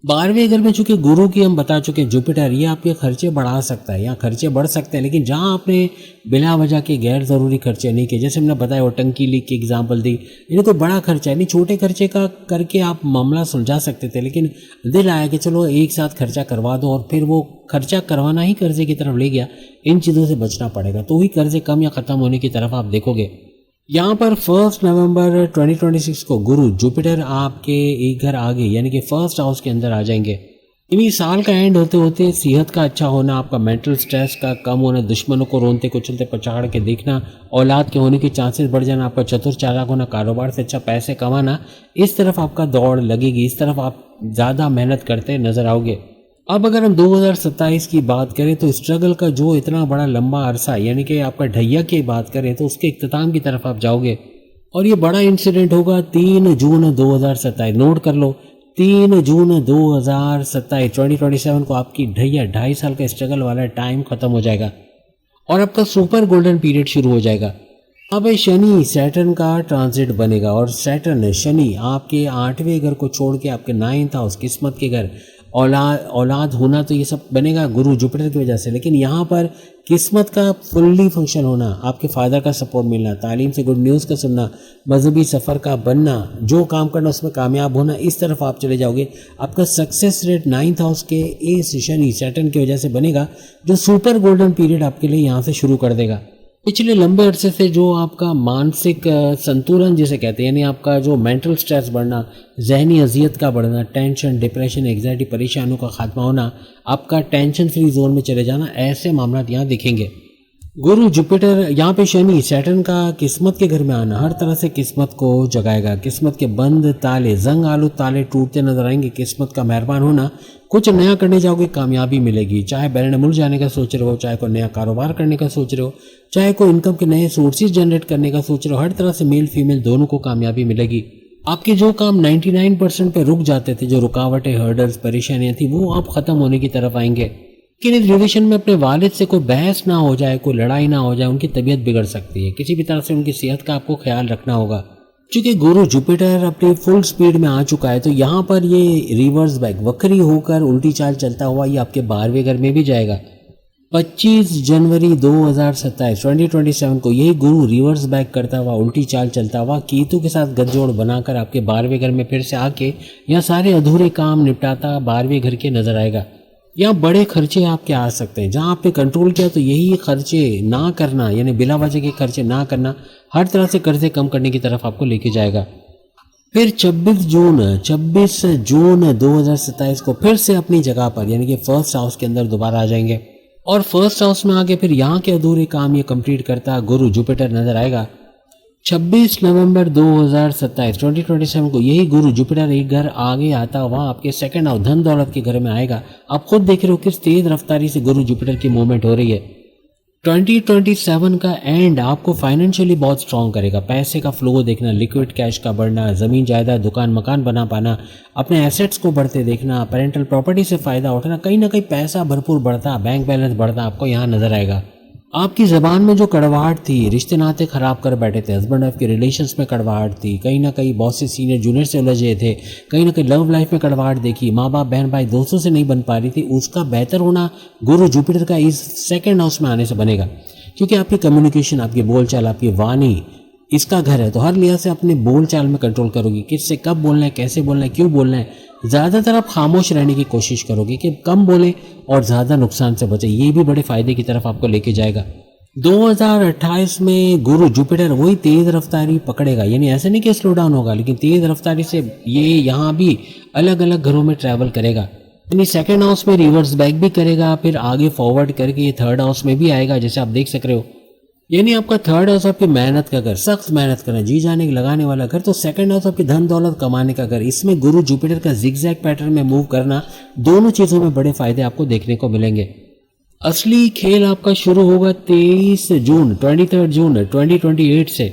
12वें घर में चूंकि गुरु की हम बता चुके जुपिटर, ये आपके खर्चे बढ़ा सकता है या खर्चे बढ़ सकते हैं, लेकिन जहां आपने बिला वजह के गैर ज़रूरी खर्चे नहीं किए, जैसे हमने बताया वो टंकी लीक की एग्जांपल दी, इन्हें कोई बड़ा खर्चा है नहीं, छोटे खर्चे का करके आप मामला सुलझा सकते थे, लेकिन दिल आया कि चलो एक साथ खर्चा करवा दो और फिर वो खर्चा करवाना ही कर्जे की तरफ ले गया। इन चीज़ों से बचना पड़ेगा, तो ही कर्जे कम या ख़त्म होने की तरफ आप देखोगे। यहाँ पर 1 नवंबर 2026 को गुरु जुपिटर आपके एक घर आगे यानी कि फर्स्ट हाउस के अंदर आ जाएंगे। इन्हीं साल का एंड होते होते सेहत का अच्छा होना, आपका मेंटल स्ट्रेस का कम होना, दुश्मनों को रोनते कुचलते पछाड़ के देखना, औलाद के होने के चांसेस बढ़ जाना, आपका चतुर चालाक होना, कारोबार से अच्छा पैसे कमाना, इस तरफ आपका दौड़ लगेगी, इस तरफ आप ज़्यादा मेहनत करते नजर आओगे। अब अगर हम 2027 की बात करें तो स्ट्रगल का जो इतना बड़ा लंबा अरसा यानी कि आपका ढैया की बात करें तो उसके इख्तिताम की तरफ आप जाओगे, और ये बड़ा इंसिडेंट होगा 3 जून 2027। नोट कर लो, 3 जून 2027 2027 को आपकी ढैया 2.5 साल का स्ट्रगल वाला टाइम खत्म हो जाएगा और आपका सुपर गोल्डन पीरियड शुरू हो जाएगा। अब शनि सैटर्न का ट्रांजिट बनेगा और सैटर्न शनि आपके 8वें घर को छोड़ के आपके 9th हाउस किस्मत के घर, औलाद होना, तो ये सब बनेगा गुरु जुपिटर की वजह से। लेकिन यहाँ पर किस्मत का फुल्ली फंक्शन होना, आपके फादर का सपोर्ट मिलना, तालीम से गुड न्यूज़ का सुनना, मजहबी सफ़र का बनना, जो काम करना उसमें कामयाब होना, इस तरफ आप चले जाओगे। आपका सक्सेस रेट 9th हाउस के इस शनि सैटर्न की वजह से बनेगा, जो सुपर गोल्डन पीरियड आपके लिए यहाँ से शुरू कर देगा। पिछले लंबे अरसे से जो आपका मानसिक संतुलन जिसे कहते हैं, यानी आपका जो मेंटल स्ट्रेस बढ़ना, जहनी अजियत का बढ़ना, टेंशन, डिप्रेशन, एग्जाइटी, परेशानियों का खात्मा होना, आपका टेंशन फ्री जोन में चले जाना, ऐसे मामला यहाँ दिखेंगे। गुरु जुपिटर यहाँ पे शनि सैटर्न का किस्मत के घर में आना हर तरह से किस्मत को जगाएगा। किस्मत के बंद ताले, जंग आलू ताले टूटते नजर आएंगे। किस्मत का मेहरबान होना, कुछ नया करने जाओगे कामयाबी मिलेगी। चाहे बैरन मुल्क जाने का सोच रहे हो, चाहे कोई नया कारोबार करने का सोच रहे हो, चाहे कोई इनकम के नए सोर्सेज जनरेट करने का सोच रहे हो, हर तरह से मेल फीमेल दोनों को कामयाबी मिलेगी। आपके जो काम 99% पे रुक जाते थे, जो रुकावटें, हर्डल्स, परेशानियां थी, वो आप खत्म होने की तरफ आएंगे। लेकिन इस रिलेशन में अपने वालिद से कोई बहस ना हो जाए, कोई लड़ाई ना हो जाए, उनकी तबीयत बिगड़ सकती है। किसी भी तरह से उनकी सेहत का आपको ख्याल रखना होगा। क्योंकि गुरु जुपिटर अपनी फुल स्पीड में आ चुका है, तो यहाँ पर ये रिवर्स बैक वक्री होकर उल्टी चाल चलता हुआ ये आपके 12वें घर में भी जाएगा। 25 जनवरी 2027 को यही गुरु रिवर्स बैक करता हुआ, उल्टी चाल चलता हुआ, केतु के साथ गठजोड़ बनाकर आपके 12वें घर में फिर से आके यहाँ सारे अधूरे काम निपटाता 12वें घर के नजर आएगा। यहाँ बड़े खर्चे आपके आ सकते हैं। जहाँ आपने कंट्रोल किया तो यही खर्चे ना करना, यानी बिला वजह के खर्चे ना करना, हर तरह से कर्जे कम करने की तरफ आपको लेके जाएगा। फिर 26 जून 2027 को फिर से अपनी जगह पर यानी कि फर्स्ट हाउस के अंदर दोबारा आ जाएंगे और फर्स्ट हाउस में आके फिर यहाँ के अधूरे काम ये कंप्लीट करता गुरु जुपिटर नजर आएगा। 26 नवंबर 2027 को यही गुरु जुपिटर एक घर आगे आता हुआ आपके सेकंड हाउस धन दौलत के घर में आएगा। आप खुद देख रहे हो किस तेज रफ्तारी से गुरु जुपिटर की मूवमेंट हो रही है। 2027 का एंड आपको फाइनेंशियली बहुत स्ट्रॉन्ग करेगा। पैसे का फ्लो देखना, लिक्विड कैश का बढ़ना, ज़मीन जायदाद दुकान मकान बना पाना, अपने एसेट्स को बढ़ते देखना, पेरेंटल प्रॉपर्टी से फ़ायदा उठाना, कहीं ना कहीं पैसा भरपूर बढ़ता, बैंक बैलेंस बढ़ता आपको यहाँ नजर आएगा। आपकी ज़बान में जो कड़वाहट थी, रिश्ते नाते ख़राब कर बैठे थे, हस्बैंड वाइफ के रिलेशंस में कड़वाहट थी, कहीं ना कहीं बॉस से सीनियर जूनियर से उलझे थे, कहीं ना कहीं लव लाइफ में कड़वाहट देखी, माँ बाप बहन भाई दोस्तों से नहीं बन पा रही थी, उसका बेहतर होना गुरु जुपिटर का इस सेकंड हाउस में आने से बनेगा। क्योंकि आपकी कम्युनिकेशन, आपकी बोलचाल, आपकी वाणी इसका घर है, तो हर लिहाज से अपने बोलचाल में कंट्रोल करोगे। किससे कब बोलना है, कैसे बोलना है, क्यों बोलना है। ज़्यादातर आप खामोश रहने की कोशिश करोगे कि कम बोले और ज़्यादा नुकसान से बचे। ये भी बड़े फायदे की तरफ आपको लेके जाएगा। 2028 में गुरु जुपिटर वही तेज़ रफ्तारी पकड़ेगा, यानी ऐसे नहीं कि स्लो डाउन होगा, लेकिन तेज़ रफ्तारी से ये यहाँ भी अलग अलग घरों में ट्रैवल करेगा। यानी सेकेंड हाउस में रिवर्स बैक भी करेगा, फिर आगे फॉरवर्ड करके ये थर्ड हाउस में भी आएगा, जैसे आप देख सक रहे हो। यानी आपका थर्ड हाउस आपकी मेहनत का घर, सख्त मेहनत करना, जी जाने की लगाने वाला घर। तो सेकंड हाउस आपकी धन दौलत कमाने का घर। इसमें गुरु जुपिटर का जिगजैग पैटर्न में मूव करना, दोनों चीज़ों में बड़े फायदे आपको देखने को मिलेंगे। असली खेल आपका शुरू होगा 23 जून 2028 से,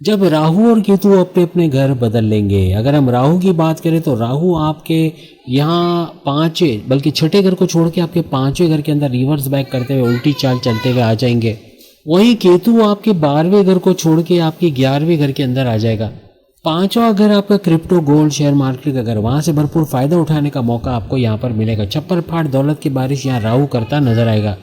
जब राहु और केतु अपने अपने घर बदल लेंगे। अगर हम राहु की बात करें तो राहु आपके यहाँ पाँचवें बल्कि छठे घर को छोड़ के आपके पाँचवें घर के अंदर रिवर्स बैक करते हुए उल्टी चाल चलते हुए आ जाएंगे। वहीं केतु आपके 12वें घर को छोड़ के आपके 11वें घर के अंदर आ जाएगा। पांचवा घर आपका क्रिप्टो गोल्ड शेयर मार्केट का घर, वहां से भरपूर फायदा उठाने का मौका आपको यहाँ पर मिलेगा। छप्पर फाड़ दौलत की बारिश यहाँ राहु करता नजर आएगा।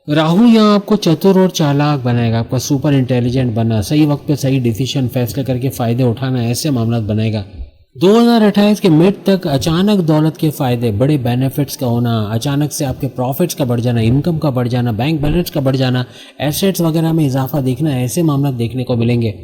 राहु यहाँ आपको चतुर और चालाक बनाएगा, आपका सुपर इंटेलिजेंट बनना, सही वक्त पे सही डिसीजन फैसले करके फायदे उठाना, ऐसे मामला बनाएगा। 2028 के मिड तक अचानक दौलत के फायदे, बड़े बेनिफिट्स का होना, अचानक से आपके प्रॉफिट्स का बढ़ जाना, इनकम का बढ़ जाना, बैंक बैलेंस का बढ़ जाना, एसेट्स वगैरह में इजाफा देखना, ऐसे मामला देखने को मिलेंगे।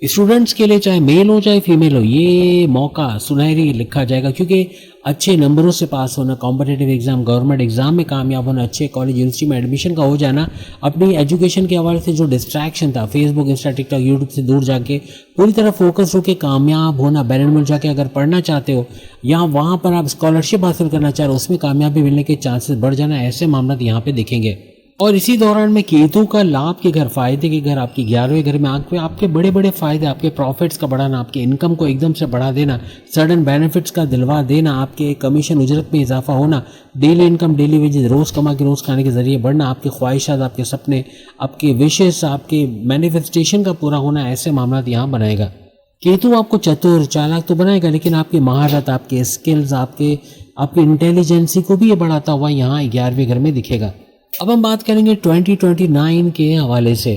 स्टूडेंट्स के लिए चाहे मेल हो चाहे फीमेल हो, ये मौका सुनहरी लिखा जाएगा, क्योंकि अच्छे नंबरों से पास होना, कॉम्पिटिटिव एग्जाम, गवर्नमेंट एग्जाम में कामयाब होना, अच्छे कॉलेज यूनिवर्सिटी में एडमिशन का हो जाना, अपनी एजुकेशन के हवाले से जो डिस्ट्रैक्शन था फेसबुक इंस्टा टिकटॉक यूट्यूब से दूर जाके पूरी तरह फोकस होकर कामयाब होना, बैरन मिल जाके अगर पढ़ना चाहते हो या वहाँ पर आप स्कॉलरशिप हासिल करना चाह रहे हो, उसमें कामयाबी मिलने के चांसेस बढ़ जाना, ऐसे मामला यहाँ पे दिखेंगे। और इसी दौरान में केतु का लाभ के घर, फायदे के घर, आपकी 11वें घर में आपके बड़े बड़े फायदे, आपके प्रॉफिट्स का बढ़ाना, आपके इनकम को एकदम से बढ़ा देना, सडन बेनिफिट्स का दिलवा देना, आपके कमीशन उजरत में इजाफा होना, डेली इनकम डेली वेजेस रोज़ कमा के रोज़ खाने के जरिए बढ़ना, आपकी ख्वाहिशात, आपके सपने, आपके विशेष, आपके मैनिफेस्टेशन का पूरा होना, ऐसे मामला यहाँ बनाएगा। केतु आपको चतुर चालाक तो बनाएगा, लेकिन आपकी महारत, आपके स्किल्स, आपकी इंटेलिजेंसी को भी ये बढ़ाता हुआ यहाँ 11वें घर में दिखेगा। अब हम बात करेंगे 2029 के हवाले से।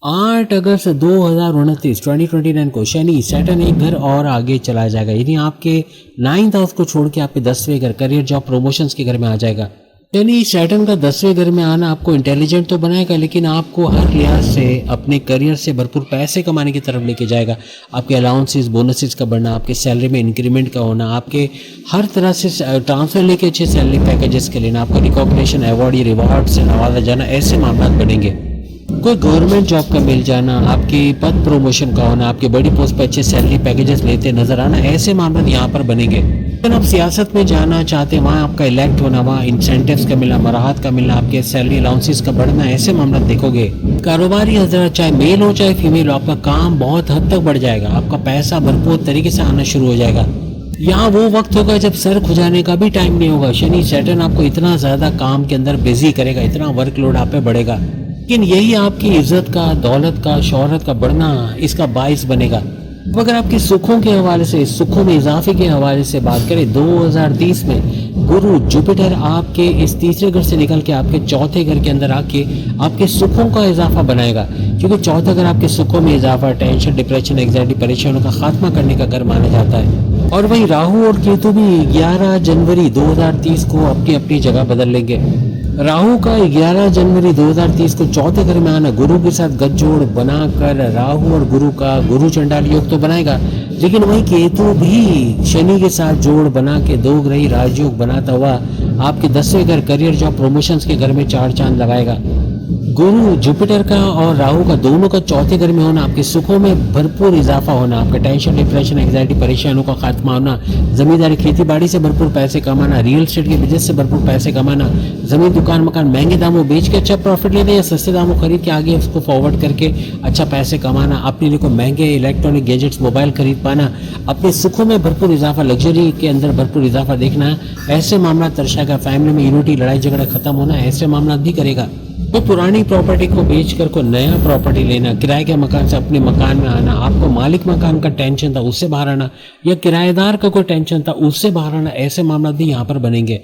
8 अगस्त 2029 को शनि सैटर्न एक घर और आगे चला जाएगा, यानी आपके 9th हाउस को छोड़ के आपके 10वें घर, करियर जॉब प्रोमोशंस के घर में आ जाएगा। यानी सैटर्न का 10वें घर में आना आपको इंटेलिजेंट तो बनाएगा, लेकिन आपको हर लिहाज से अपने करियर से भरपूर पैसे कमाने की तरफ लेके जाएगा। आपके अलाउंसेस बोनसेस का बढ़ना, आपके सैलरी में इंक्रीमेंट का होना, आपके हर तरह से ट्रांसफर लेके अच्छे सैलरी पैकेजेस के लेना, आपका रिकॉग्निशन, अवार्ड, रिवार्ड से नवाजा जाना, ऐसे मामला बनेंगे। कोई गवर्नमेंट जॉब का मिल जाना, आपकी पद प्रमोशन का होना, आपकी बड़ी पोस्ट पर अच्छे सैलरी पैकेजेस लेते नजर आना, ऐसे मामले यहाँ पर बनेंगे। अगर आप सियासत में जाना चाहते हैं, वहाँ आपका इलेक्ट होना, वहाँ इंसेंटिव्स का मिलना, मराहत का मिलना, आपके सैलरी अलाउंसेस का बढ़ना, ऐसे मामला देखोगे। कारोबारी हजरत, चाहे मेल हो चाहे फीमेल हो, आपका काम बहुत हद तक बढ़ जाएगा, आपका पैसा भरपूर तरीके से आना शुरू हो जाएगा। यहाँ वो वक्त होगा जब सर खुजाने का भी टाइम नहीं होगा। शनि सैटर्न आपको इतना ज़्यादा काम के अंदर बिजी करेगा, इतना वर्कलोड आप पे बढ़ेगा, लेकिन यही आपकी इज्जत का, दौलत का, शोहरत का बढ़ना इसका बाइस बनेगा। अगर आपके सुखों के हवाले से, सुखों में इजाफे के हवाले से बात करें, 2030 में गुरु जुपिटर आपके इस तीसरे घर से निकल के आपके चौथे घर के अंदर आके आपके सुखों का इजाफा बनाएगा, क्योंकि चौथा घर आपके सुखों में इजाफा, टेंशन, डिप्रेशन, एंग्जाइटी, परेशानियों का खात्मा करने का घर माना जाता है। और वहीं राहु और केतु भी 11 जनवरी 2030 को अपनी अपनी जगह बदल लेंगे। राहु का 11 जनवरी 2030 को चौथे घर में आना गुरु के साथ गठजोड़ बनाकर राहु और गुरु का गुरु चंडाल योग तो बनाएगा, लेकिन वही केतु भी शनि के साथ जोड़ बना के दो ग्रही राजयोग बनाता हुआ आपके 10वें घर, करियर जॉब प्रोमोशंस के घर में चार चांद लगाएगा। गुरु जुपिटर का और राहु का दोनों का चौथे घर में होना, आपके सुखों में भरपूर इजाफा होना, आपका टेंशन, डिप्रेशन, एंग्जाइटी, परेशानियों का खात्मा होना, जमींदारी, खेती बाड़ी से भरपूर पैसे कमाना, रियल एस्टेट के बिजनेस से भरपूर पैसे कमाना, जमीन, दुकान, मकान महंगे दामों बेच के अच्छा प्रॉफिट लेना या सस्ते दामों खरीद के आगे उसको फॉरवर्ड करके अच्छा पैसे कमाना, अपने लिए कोई महंगे इलेक्ट्रॉनिक गैजेट्स, मोबाइल खरीद पाना, अपने सुखों में भरपूर इजाफा, लग्जरी के अंदर भरपूर इजाफा देखना, ऐसे मामला दर्शाएगा। फैमिली में यूनिटी, लड़ाई झगड़ा खत्म होना, ऐसे मामला भी करेगा। तो पुरानी प्रॉपर्टी को बेचकर को नया प्रॉपर्टी लेना, किराए के मकान से अपने मकान में आना, आपको मालिक मकान का टेंशन था उससे बाहर आना, या किराएदार का कोई टेंशन था उससे बाहर आना, ऐसे मामला भी यहाँ पर बनेंगे।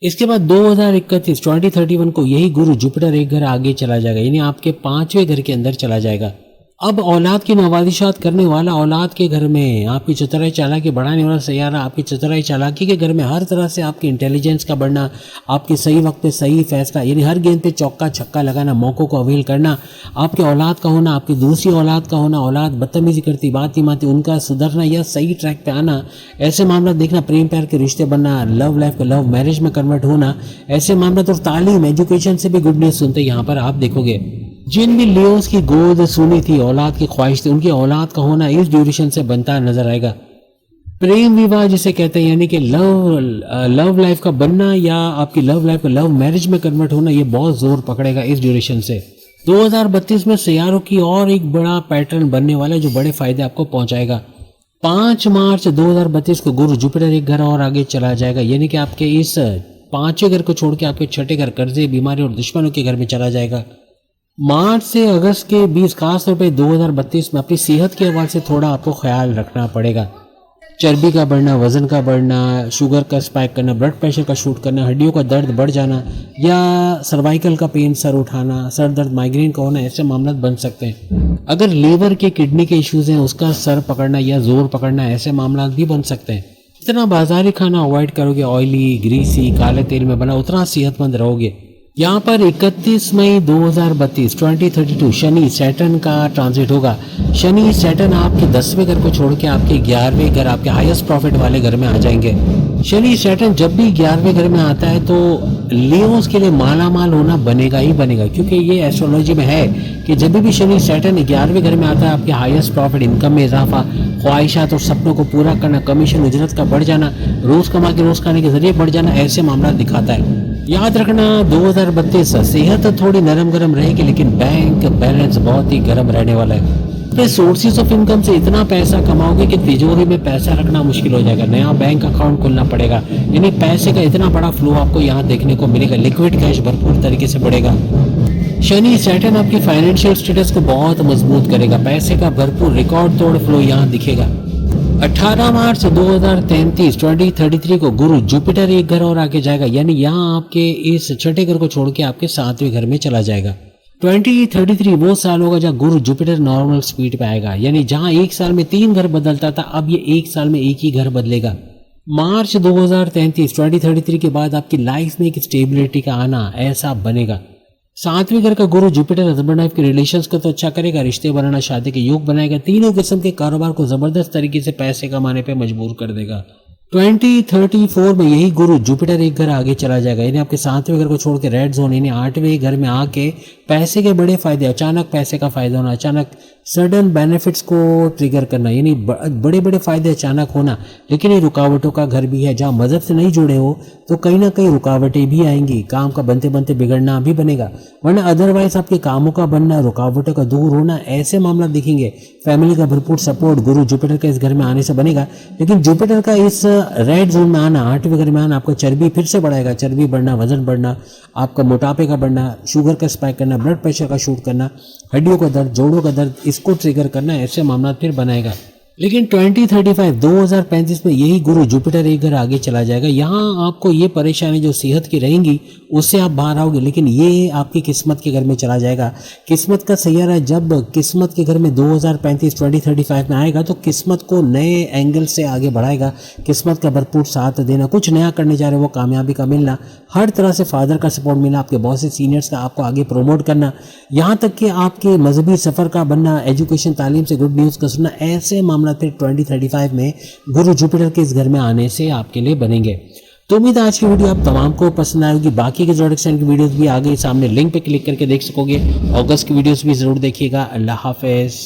इसके बाद 2031 को यही गुरु जुपिटर एक घर आगे चला जाएगा, यानी आपके 5वें घर के अंदर चला जाएगा। अब औलाद की नवाजिशात करने वाला औलाद के घर में, आपकी चतुराई चालाकी बढ़ाने वाला सैयारा, आपकी चतुराई चालाकी के घर में हर तरह से आपकी इंटेलिजेंस का बढ़ना, आपके सही वक्त पे सही फैसला, यानी हर गेंद पे चौका छक्का लगाना, मौकों को अवेल करना, आपके औलाद का होना, आपकी दूसरी औलाद का होना, औलाद बदतमीजी करती, बात नहीं मानती, उनका सुधरना या सही ट्रैक पे आना, ऐसे मामला देखना, प्रेम प्यार के रिश्ते बनना, लव लाइफ का लव मैरिज में कन्वर्ट होना, ऐसे मामला। तो तालीम, एजुकेशन से भी गुड न्यूज़ सुनते यहाँ पर आप देखोगे। जिन भी लियोस की गोद सुनी थी, औलाद की ख्वाहिश थी, उनकी औलाद का होना इस ड्यूरेशन से बनता नजर आएगा। प्रेम विवाह जिसे कहते हैं, यानी कि लव लाइफ का बनना या आपकी लव लाइफ का लव मैरिज में कन्वर्ट होना, ये बहुत जोर पकड़ेगा इस ड्यूरेशन से। 2032 में सियारों की और एक बड़ा पैटर्न बनने वाला है जो बड़े फायदे आपको पहुंचाएगा। 5 मार्च 2032 को गुरु जुपिटर एक घर और आगे चला जाएगा, यानी कि आपके इस 5वें घर को छोड़ के आपके 6ठे घर कर्जे, बीमारी और दुश्मनों के घर में चला जाएगा। मार्च से अगस्त के 20 खासतौर पर 2032 में अपनी सेहत के हवाले से थोड़ा आपको ख्याल रखना पड़ेगा। चर्बी का बढ़ना, वजन का बढ़ना, शुगर का स्पाइक करना, ब्लड प्रेशर का शूट करना, हड्डियों का दर्द बढ़ जाना या सर्वाइकल का पेन, सर उठाना, सर दर्द, माइग्रेन का होना, ऐसे मामला बन सकते हैं। अगर लीवर के, किडनी के इश्यूज हैं, उसका सर पकड़ना या जोर पकड़ना, ऐसे मामला भी बन सकते हैं। जितना बाजारी खाना अवॉइड करोगे, ऑयली, ग्रीसी, काले तेल में बना, उतना सेहतमंद रहोगे। यहाँ पर 31 मई 2032 शनि सैटर्न का ट्रांजिट होगा। शनि सैटर्न आपके 10वें घर को छोड़ के आपके 11वें घर, आपके हाईएस्ट प्रॉफिट वाले घर में आ जाएंगे। शनि सैटर्न जब भी 11वें घर में आता है तो लियोस के लिए माला माल होना बनेगा ही बनेगा, क्योंकि ये एस्ट्रोलॉजी में है कि जब भी शनि सैटर्न 11वें घर में आता है, आपके हाईएस्ट प्रॉफिट, इनकम में इजाफा, ख्वाहिशात और सपनों को पूरा करना, कमीशन उजरत का बढ़ जाना, रोज कमा के रोज खाने के जरिए बढ़ जाना, ऐसे मामला दिखाता है। याद रखना 2032 सेहत थोड़ी नरम गरम रहेगी, लेकिन बैंक बैलेंस बहुत ही गर्म रहने वाला है। सोर्सेज ऑफ इनकम से इतना पैसा कमाओगे कि तिजोरी में पैसा रखना मुश्किल हो जाएगा, नया बैंक अकाउंट खोलना पड़ेगा। यानी पैसे का इतना बड़ा फ्लो आपको यहाँ देखने को मिलेगा, लिक्विड कैश भरपूर तरीके से बढ़ेगा। शनि सैटर्न आपकी फाइनेंशियल स्टेटस को बहुत मजबूत करेगा, पैसे का भरपूर रिकॉर्ड तोड़ फ्लो यहाँ दिखेगा। 18 मार्च 2033 को गुरु जुपिटर एक घर और आगे जाएगा, यानी यहाँ आपके इस 6ठे घर को छोड़ के आपके 7वें घर में चला जाएगा। 2033 वो साल होगा जहाँ गुरु जुपिटर नॉर्मल स्पीड पे आएगा, यानी जहाँ एक साल में 3 घर बदलता था, अब ये एक साल में एक ही घर बदलेगा। मार्च 2033 के बाद आपकी लाइफ में एक स्टेबिलिटी का आना ऐसा बनेगा। 7वें घर का गुरु जुपिटर हस्बैंड वाइफ के रिलेशंस को तो अच्छा करेगा, रिश्ते बनाना, शादी के योग बनाएगा, तीनों किस्म के कारोबार को जबरदस्त तरीके से पैसे कमाने पे मजबूर कर देगा। 2034 में यही गुरु जुपिटर एक घर आगे चला जाएगा, यानी आपके 7वें घर को छोड़ के रेड जोन, यानी 8वें घर में आके पैसे के बड़े फायदे, अचानक पैसे का फायदा होना, अचानक सडन बेनिफिट्स को ट्रिगर करना, यानी बड़े बड़े फायदे अचानक होना। लेकिन ये रुकावटों का घर भी है, जहाँ मजहब से नहीं जुड़े हो तो कहीं ना कहीं रुकावटें भी आएंगी, काम का बनते बनते बिगड़ना भी बनेगा, वरना अदरवाइज आपके कामों का बनना, रुकावटों का दूर होना, ऐसे मामला दिखेंगे। फैमिली का भरपूर सपोर्ट गुरु जुपिटर के इस घर में आने से बनेगा। लेकिन जुपिटर का इस रेड जोन में आना, 8वें घर में आना, आपका चर्बी फिर से बढ़ाएगा, चर्बी बढ़ना, वजन बढ़ना, आपका मोटापे का बढ़ना, शुगर का स्पाइक करना, ब्लड प्रेशर का शूट करना, हड्डियों का दर्द, जोड़ों का दर्द, इसको ट्रिगर करना, ऐसे मामला फिर बनाएगा। लेकिन 2035 में यही गुरु जुपिटर एक घर आगे चला जाएगा। यहाँ आपको ये परेशानी जो सेहत की रहेंगी उससे आप बाहर आओगे, लेकिन ये आपकी किस्मत के घर में चला जाएगा। किस्मत का सैयारा जब किस्मत के घर में 2035 में आएगा तो किस्मत को नए एंगल से आगे बढ़ाएगा, किस्मत का भरपूर साथ देना, कुछ नया करने जा रहे हो वो कामयाबी का मिलना, हर तरह से फादर का सपोर्ट मिलना, आपके बॉस से सीनियर्स का आपको आगे प्रमोट करना, यहाँ तक कि आपके मजहबी सफ़र का बनना, एजुकेशन तालीम से गुड न्यूज़ का सुनना, ऐसे मामला फिर 2035 में गुरु जुपिटर के इस घर में आने से आपके लिए बनेंगे। तो उम्मीद है आज की वीडियो आप तमाम को पसंद आएगी। बाकी के ज़ोडिएक साइन की वीडियोस भी आ गई सामने, लिंक पे क्लिक करके देख सकोगे। अगस्त की वीडियोस भी जरूर देखिएगा। अल्लाह हाफिज़।